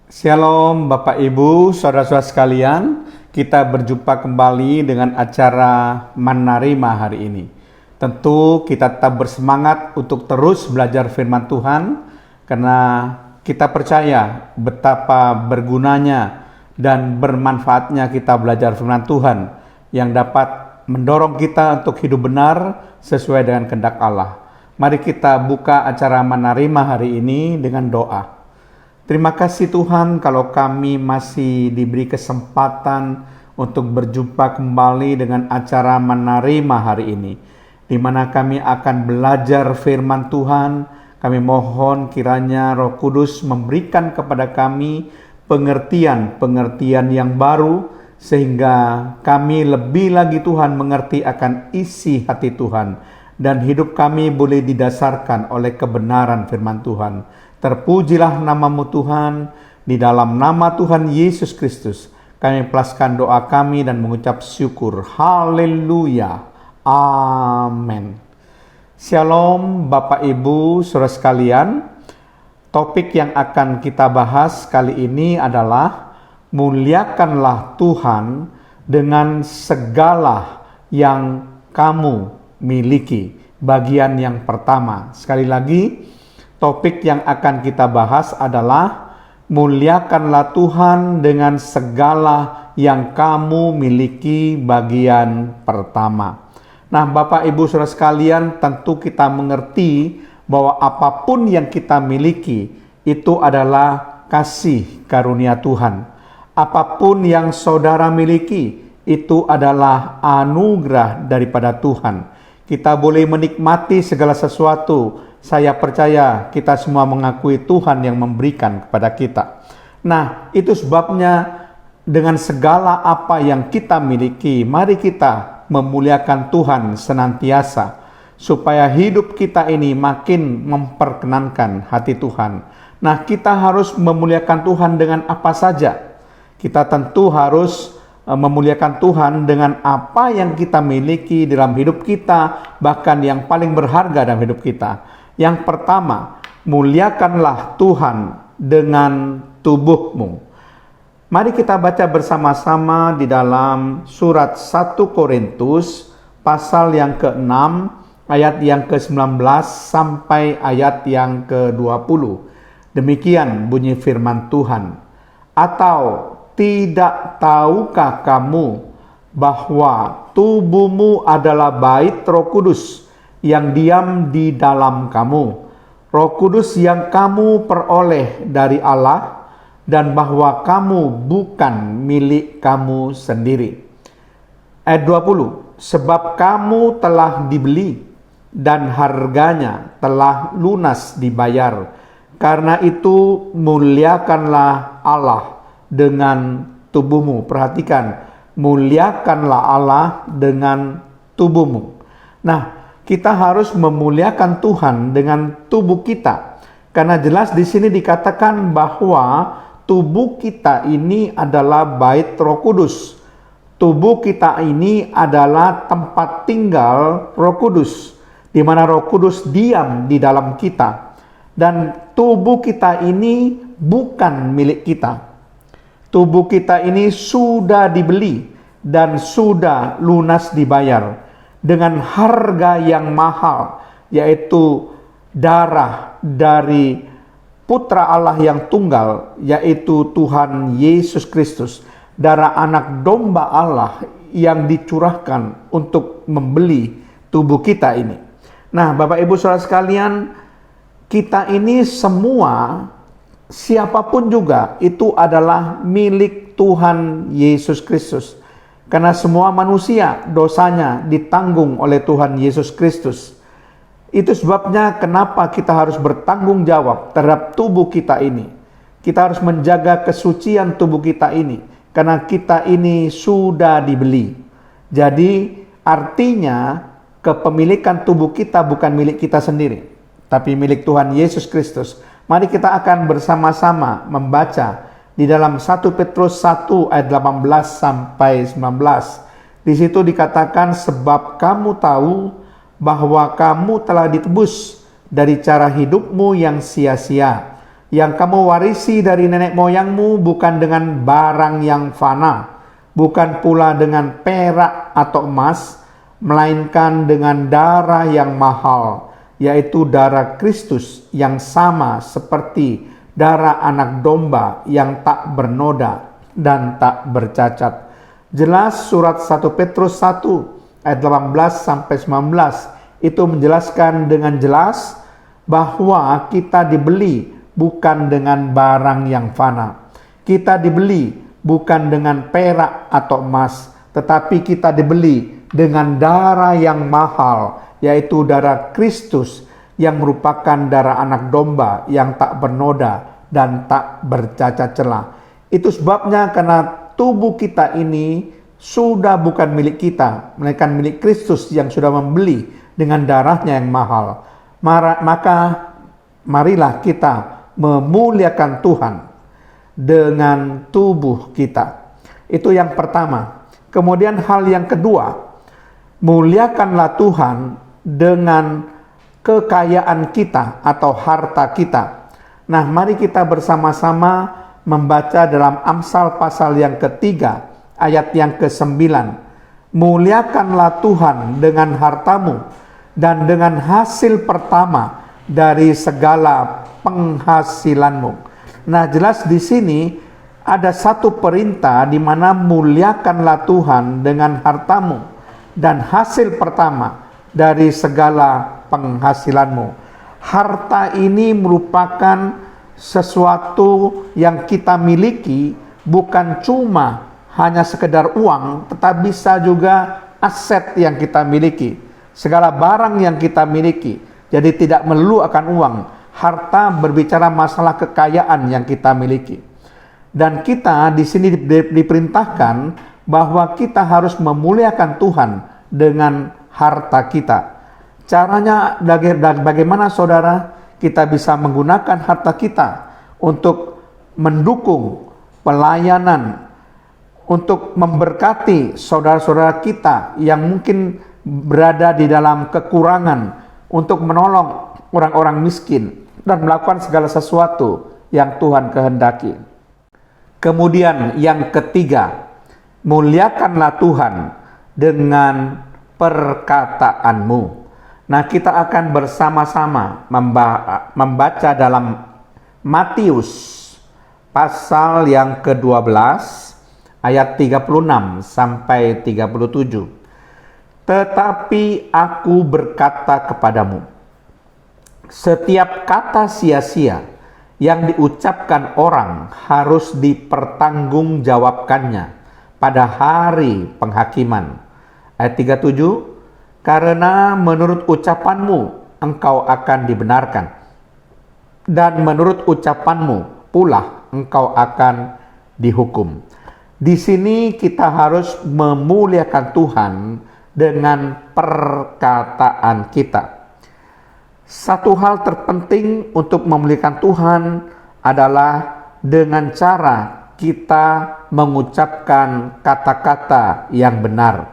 Shalom Bapak Ibu, saudara-saudara sekalian. Kita berjumpa kembali dengan acara Menerima hari ini. Tentu kita tetap bersemangat untuk terus belajar firman Tuhan, karena kita percaya betapa bergunanya dan bermanfaatnya kita belajar firman Tuhan yang dapat mendorong kita untuk hidup benar sesuai dengan kehendak Allah. Mari kita buka acara Menerima hari ini dengan doa. Terima kasih Tuhan kalau kami masih diberi kesempatan untuk berjumpa kembali dengan acara Menerima hari ini, di mana kami akan belajar firman Tuhan. Kami mohon kiranya Roh Kudus memberikan kepada kami pengertian yang baru, sehingga kami lebih lagi Tuhan mengerti akan isi hati Tuhan, dan hidup kami boleh didasarkan oleh kebenaran firman Tuhan. Terpujilah namamu Tuhan. Di dalam nama Tuhan Yesus Kristus kami ikhlaskan doa kami dan mengucap syukur. Haleluya. Amin. Shalom Bapak Ibu saudara sekalian. Topik yang akan kita bahas kali ini adalah muliakanlah Tuhan dengan segala yang kamu miliki. Bagian yang pertama. Sekali lagi, topik yang akan kita bahas adalah muliakanlah Tuhan dengan segala yang kamu miliki, bagian pertama. Nah, Bapak Ibu Saudara sekalian, tentu kita mengerti bahwa apapun yang kita miliki itu adalah kasih karunia Tuhan. Apapun yang saudara miliki itu adalah anugerah daripada Tuhan. Kita boleh menikmati segala sesuatu. Saya percaya kita semua mengakui Tuhan yang memberikan kepada kita. Nah, itu sebabnya dengan segala apa yang kita miliki, mari kita memuliakan Tuhan senantiasa, supaya hidup kita ini makin memperkenankan hati Tuhan. Nah, kita harus memuliakan Tuhan dengan apa saja. Kita tentu harus memuliakan Tuhan dengan apa yang kita miliki dalam hidup kita, bahkan yang paling berharga dalam hidup kita. Yang pertama, muliakanlah Tuhan dengan tubuhmu. Mari kita baca bersama-sama di dalam surat 1 Korintus pasal yang ke-6 ayat yang ke-19 sampai ayat yang ke-20. Demikian bunyi firman Tuhan. Atau tidak tahukah kamu bahwa tubuhmu adalah bait Roh Kudus yang diam di dalam kamu, Roh Kudus yang kamu peroleh dari Allah, dan bahwa kamu bukan milik kamu sendiri. Ayat 20, sebab kamu telah dibeli dan harganya telah lunas dibayar. Karena itu muliakanlah Allah dengan tubuhmu. Perhatikan, muliakanlah Allah dengan tubuhmu. Nah, kita harus memuliakan Tuhan dengan tubuh kita. Karena jelas di sini dikatakan bahwa tubuh kita ini adalah bait Roh Kudus. Tubuh kita ini adalah tempat tinggal Roh Kudus, di mana Roh Kudus diam di dalam kita. Dan tubuh kita ini bukan milik kita. Tubuh kita ini sudah dibeli dan sudah lunas dibayar dengan harga yang mahal, yaitu darah dari Putra Allah yang tunggal, yaitu Tuhan Yesus Kristus, darah anak domba Allah yang dicurahkan untuk membeli tubuh kita ini. Nah, Bapak Ibu Saudara sekalian, kita ini semua, siapapun juga, itu adalah milik Tuhan Yesus Kristus. Karena semua manusia dosanya ditanggung oleh Tuhan Yesus Kristus. Itu sebabnya kenapa kita harus bertanggung jawab terhadap tubuh kita ini. Kita harus menjaga kesucian tubuh kita ini, karena kita ini sudah dibeli. Jadi artinya kepemilikan tubuh kita bukan milik kita sendiri, tapi milik Tuhan Yesus Kristus. Mari kita akan bersama-sama membaca di dalam 1 Petrus 1 ayat 18 sampai 19. Di situ dikatakan, sebab kamu tahu bahwa kamu telah ditebus dari cara hidupmu yang sia-sia yang kamu warisi dari nenek moyangmu bukan dengan barang yang fana, bukan pula dengan perak atau emas, melainkan dengan darah yang mahal, yaitu darah Kristus yang sama seperti darah anak domba yang tak bernoda dan tak bercacat. Jelas surat 1 Petrus 1 ayat 18-19 itu menjelaskan dengan jelas bahwa kita dibeli bukan dengan barang yang fana. Kita dibeli bukan dengan perak atau emas, tetapi kita dibeli dengan darah yang mahal, yaitu darah Kristus yang merupakan darah anak domba yang tak bernoda dan tak bercacat celah. Itu sebabnya karena tubuh kita ini sudah bukan milik kita, melainkan milik Kristus yang sudah membeli dengan darahnya yang mahal. Maka marilah kita memuliakan Tuhan dengan tubuh kita. Itu yang pertama. Kemudian hal yang kedua, muliakanlah Tuhan dengan kekayaan kita atau harta kita. Nah, mari kita bersama-sama membaca dalam Amsal pasal yang ketiga, ayat yang ke-9. Muliakanlah Tuhan dengan hartamu dan dengan hasil pertama dari segala penghasilanmu. Nah, jelas di sini ada satu perintah di mana muliakanlah Tuhan dengan hartamu dan hasil pertama dari segala penghasilanmu. Harta ini merupakan sesuatu yang kita miliki, bukan cuma hanya sekedar uang, tetapi bisa juga aset yang kita miliki, segala barang yang kita miliki. Jadi tidak melulu akan uang. Harta berbicara masalah kekayaan yang kita miliki. Dan kita di sini diperintahkan bahwa kita harus memuliakan Tuhan dengan harta kita. Caranya bagaimana saudara kita bisa menggunakan harta kita untuk mendukung pelayanan, untuk memberkati saudara-saudara kita yang mungkin berada di dalam kekurangan, untuk menolong orang-orang miskin, dan melakukan segala sesuatu yang Tuhan kehendaki. Kemudian yang ketiga, muliakanlah Tuhan dengan perkataanmu. Nah, kita akan bersama-sama membaca dalam Matius pasal yang ke-12 ayat 36 sampai 37. Tetapi aku berkata kepadamu, setiap kata sia-sia yang diucapkan orang harus dipertanggungjawabkannya pada hari penghakiman. Ayat 37, karena menurut ucapanmu engkau akan dibenarkan, dan menurut ucapanmu pula engkau akan dihukum. Di sini kita harus memuliakan Tuhan dengan perkataan kita. Satu hal terpenting untuk memuliakan Tuhan adalah dengan cara kita mengucapkan kata-kata yang benar,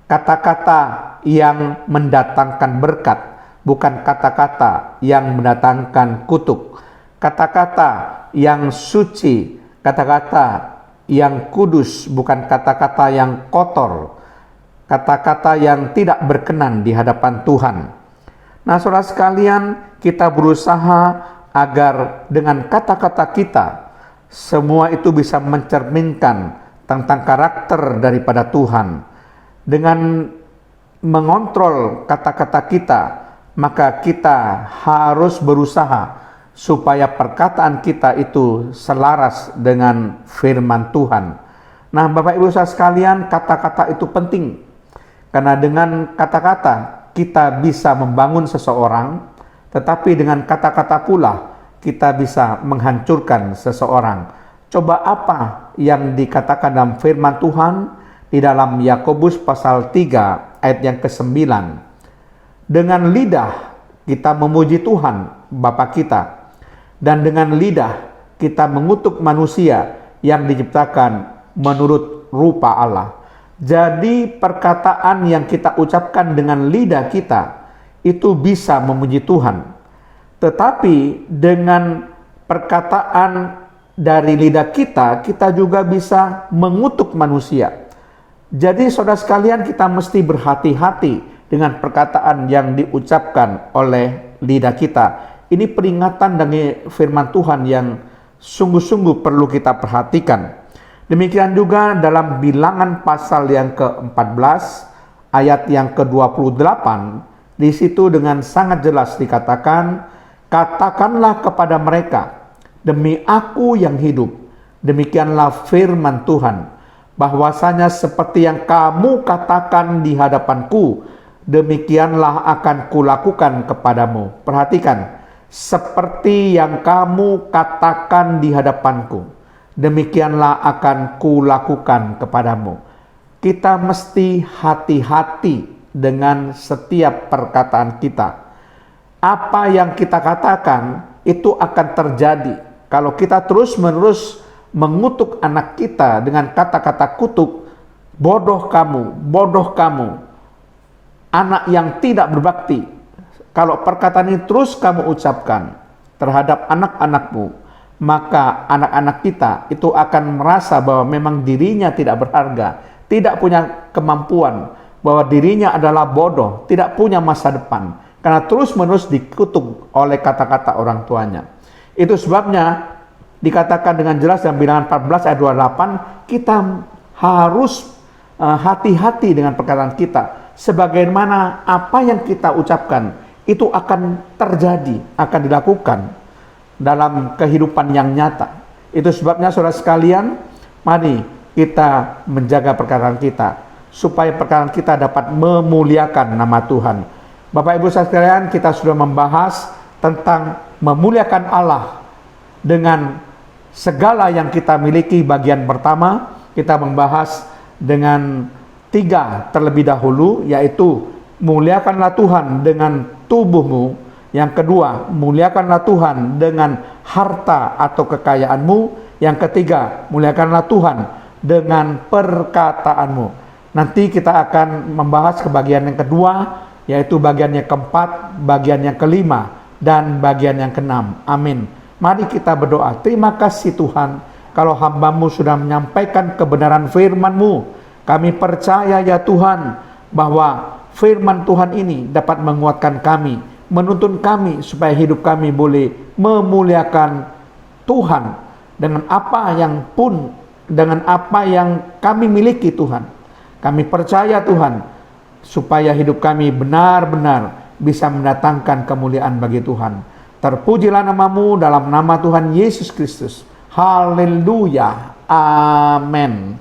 kata-kata yang mendatangkan berkat, bukan kata-kata yang mendatangkan kutuk, kata-kata yang suci, kata-kata yang kudus, bukan kata-kata yang kotor, kata-kata yang tidak berkenan di hadapan Tuhan. Nah, saudara sekalian, kita berusaha agar dengan kata-kata kita, semua itu bisa mencerminkan tentang karakter daripada Tuhan. Dengan mengontrol kata-kata kita, maka kita harus berusaha supaya perkataan kita itu selaras dengan firman Tuhan. Nah, Bapak Ibu saudara sekalian, kata-kata itu penting. Karena dengan kata-kata kita bisa membangun seseorang, tetapi dengan kata-kata pula kita bisa menghancurkan seseorang. Coba apa yang dikatakan dalam firman Tuhan di dalam Yakobus pasal 3 ayat yang ke-9. Dengan lidah kita memuji Tuhan Bapa kita, dan dengan lidah kita mengutuk manusia yang diciptakan menurut rupa Allah. Jadi perkataan yang kita ucapkan dengan lidah kita itu bisa memuji Tuhan. Tetapi dengan perkataan dari lidah kita, kita juga bisa mengutuk manusia. Jadi saudara sekalian, kita mesti berhati-hati dengan perkataan yang diucapkan oleh lidah kita. Ini peringatan dari firman Tuhan yang sungguh-sungguh perlu kita perhatikan. Demikian juga dalam Bilangan pasal yang ke-14 ayat yang ke-28, di situ dengan sangat jelas dikatakan, katakanlah kepada mereka, demi aku yang hidup, demikianlah firman Tuhan, bahwasanya seperti yang kamu katakan di hadapanku, demikianlah akan kulakukan kepadamu. Perhatikan, seperti yang kamu katakan di hadapanku, demikianlah akan kulakukan kepadamu. Kita mesti hati-hati dengan setiap perkataan kita. Apa yang kita katakan itu akan terjadi. Kalau kita terus-menerus mengutuk anak kita dengan kata-kata kutuk, bodoh kamu, anak yang tidak berbakti. Kalau perkataan ini terus kamu ucapkan terhadap anak-anakmu, maka anak-anak kita itu akan merasa bahwa memang dirinya tidak berharga, tidak punya kemampuan, bahwa dirinya adalah bodoh, tidak punya masa depan, karena terus-menerus dikutuk oleh kata-kata orang tuanya. Itu sebabnya dikatakan dengan jelas dalam Bilangan 14 ayat 28, kita harus hati-hati dengan perkataan kita. Sebagaimana apa yang kita ucapkan, itu akan terjadi, akan dilakukan dalam kehidupan yang nyata. Itu sebabnya saudara sekalian, mari kita menjaga perkataan kita, supaya perkataan kita dapat memuliakan nama Tuhan. Bapak Ibu sekalian, kita sudah membahas tentang memuliakan Allah dengan segala yang kita miliki. Bagian pertama kita membahas dengan 3 terlebih dahulu, yaitu muliakanlah Tuhan dengan tubuhmu. Yang kedua, muliakanlah Tuhan dengan harta atau kekayaanmu. Yang ketiga, muliakanlah Tuhan dengan perkataanmu. Nanti kita akan membahas ke bagian yang kedua, yaitu bagian yang keempat, bagian yang kelima, dan bagian yang keenam. Amin. Mari kita berdoa. Terima kasih Tuhan, kalau hamba-Mu sudah menyampaikan kebenaran firman-Mu. Kami percaya ya Tuhan, bahwa firman Tuhan ini dapat menguatkan kami, menuntun kami supaya hidup kami boleh memuliakan Tuhan dengan apa yang kami miliki Tuhan. Kami percaya Tuhan, supaya hidup kami benar-benar bisa mendatangkan kemuliaan bagi Tuhan. Terpujilah nama-Mu dalam nama Tuhan Yesus Kristus. Haleluya. Amin.